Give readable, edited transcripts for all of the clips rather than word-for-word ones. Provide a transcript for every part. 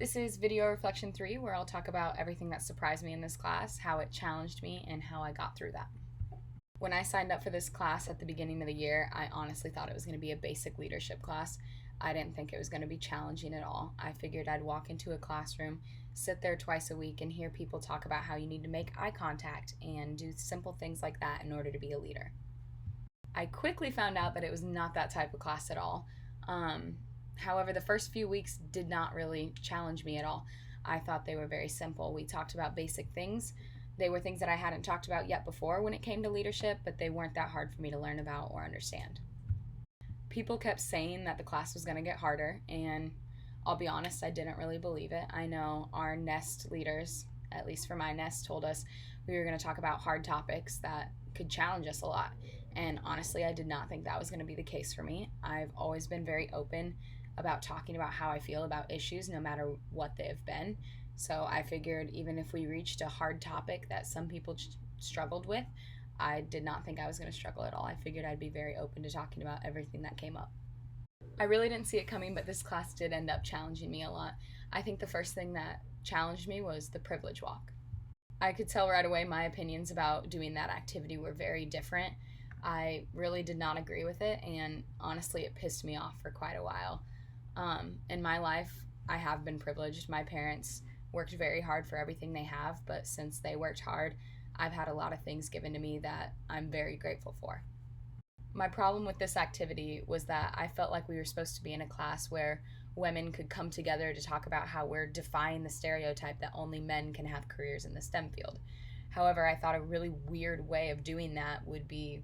This is Video Reflection 3, where I'll talk about everything that surprised me in this class, how it challenged me, and how I got through that. When I signed up for this class at the beginning of the year, I honestly thought it was going to be a basic leadership class. I didn't think it was going to be challenging at all. I figured I'd walk into a classroom, sit there twice a week, and hear people talk about how you need to make eye contact and do simple things like that in order to be a leader. I quickly found out that it was not that type of class at all. However, the first few weeks did not really challenge me at all. I thought they were very simple. We talked about basic things. They were things that I hadn't talked about yet before when it came to leadership, but they weren't that hard for me to learn about or understand. People kept saying that the class was going to get harder, and I'll be honest, I didn't really believe it. I know our nest leaders, at least for my nest, told us we were going to talk about hard topics that could challenge us a lot. And honestly, I did not think that was going to be the case for me. I've always been very open about talking about how I feel about issues, no matter what they have been. So I figured even if we reached a hard topic that some people struggled with, I did not think I was going to struggle at all. I figured I'd be very open to talking about everything that came up. I really didn't see it coming, but this class did end up challenging me a lot. I think the first thing that challenged me was the privilege walk. I could tell right away my opinions about doing that activity were very different. I really did not agree with it, and honestly, it pissed me off for quite a while. In my life, I have been privileged. My parents worked very hard for everything they have, but since they worked hard, I've had a lot of things given to me that I'm very grateful for. My problem with this activity was that I felt like we were supposed to be in a class where women could come together to talk about how we're defying the stereotype that only men can have careers in the STEM field. However, I thought a really weird way of doing that would be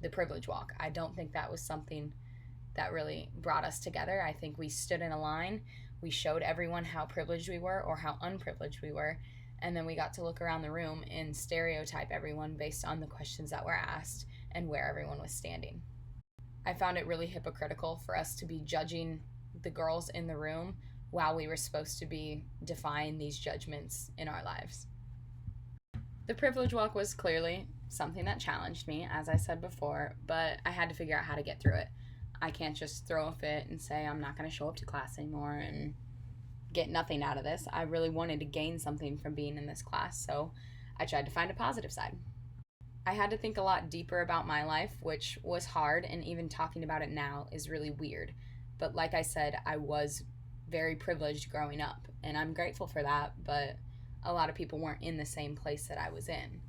the privilege walk. I don't think that was something that really brought us together. I think we stood in a line, we showed everyone how privileged we were or how unprivileged we were, and then we got to look around the room and stereotype everyone based on the questions that were asked and where everyone was standing. I found it really hypocritical for us to be judging the girls in the room while we were supposed to be defying these judgments in our lives. The privilege walk was clearly something that challenged me, as I said before, but I had to figure out how to get through it. I can't just throw a fit and say I'm not going to show up to class anymore and get nothing out of this. I really wanted to gain something from being in this class, so I tried to find a positive side. I had to think a lot deeper about my life, which was hard, and even talking about it now is really weird. But like I said, I was very privileged growing up, and I'm grateful for that, but a lot of people weren't in the same place that I was in.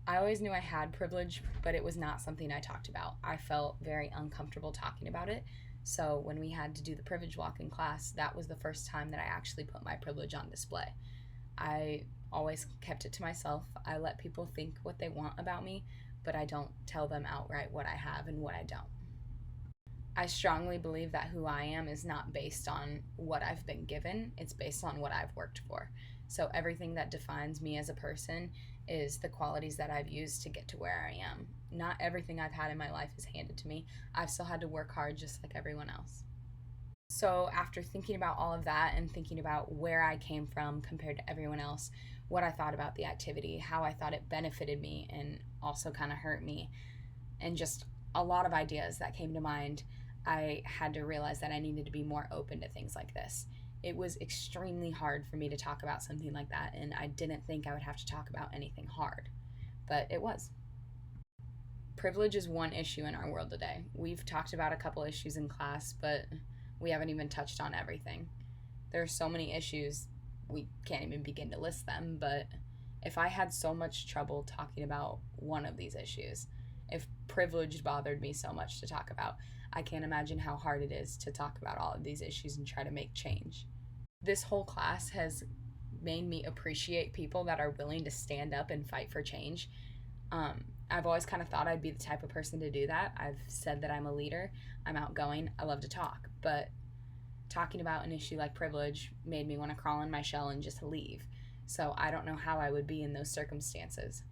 I always knew I had privilege, but it was not something I talked about. I felt very uncomfortable talking about it. So when we had to do the privilege walk in class, that was the first time that I actually put my privilege on display. I always kept it to myself. I let people think what they want about me, but I don't tell them outright what I have and what I don't. I strongly believe that who I am is not based on what I've been given, it's based on what I've worked for. So everything that defines me as a person is the qualities that I've used to get to where I am. Not everything I've had in my life is handed to me. I've still had to work hard just like everyone else. So after thinking about all of that and thinking about where I came from compared to everyone else, what I thought about the activity, how I thought it benefited me and also kind of hurt me, and just a lot of ideas that came to mind, I had to realize that I needed to be more open to things like this. It was extremely hard for me to talk about something like that, and I didn't think I would have to talk about anything hard, but it was. Privilege is one issue in our world today. We've talked about a couple issues in class, but we haven't even touched on everything. There are so many issues, we can't even begin to list them, but if I had so much trouble talking about one of these issues, if privilege bothered me so much to talk about, I can't imagine how hard it is to talk about all of these issues and try to make change. This whole class has made me appreciate people that are willing to stand up and fight for change. I've always kind of thought I'd be the type of person to do that. I've said that I'm a leader, I'm outgoing, I love to talk, but talking about an issue like privilege made me want to crawl in my shell and just leave. So I don't know how I would be in those circumstances.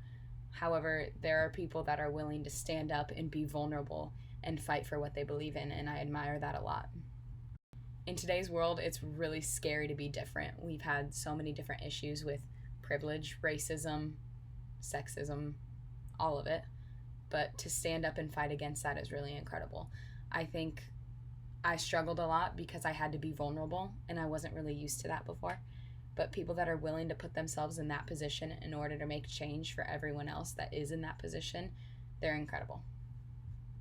However, there are people that are willing to stand up and be vulnerable and fight for what they believe in, and I admire that a lot. In today's world, it's really scary to be different. We've had so many different issues with privilege, racism, sexism, all of it. But to stand up and fight against that is really incredible. I think I struggled a lot because I had to be vulnerable and I wasn't really used to that before. But people that are willing to put themselves in that position in order to make change for everyone else that is in that position, they're incredible.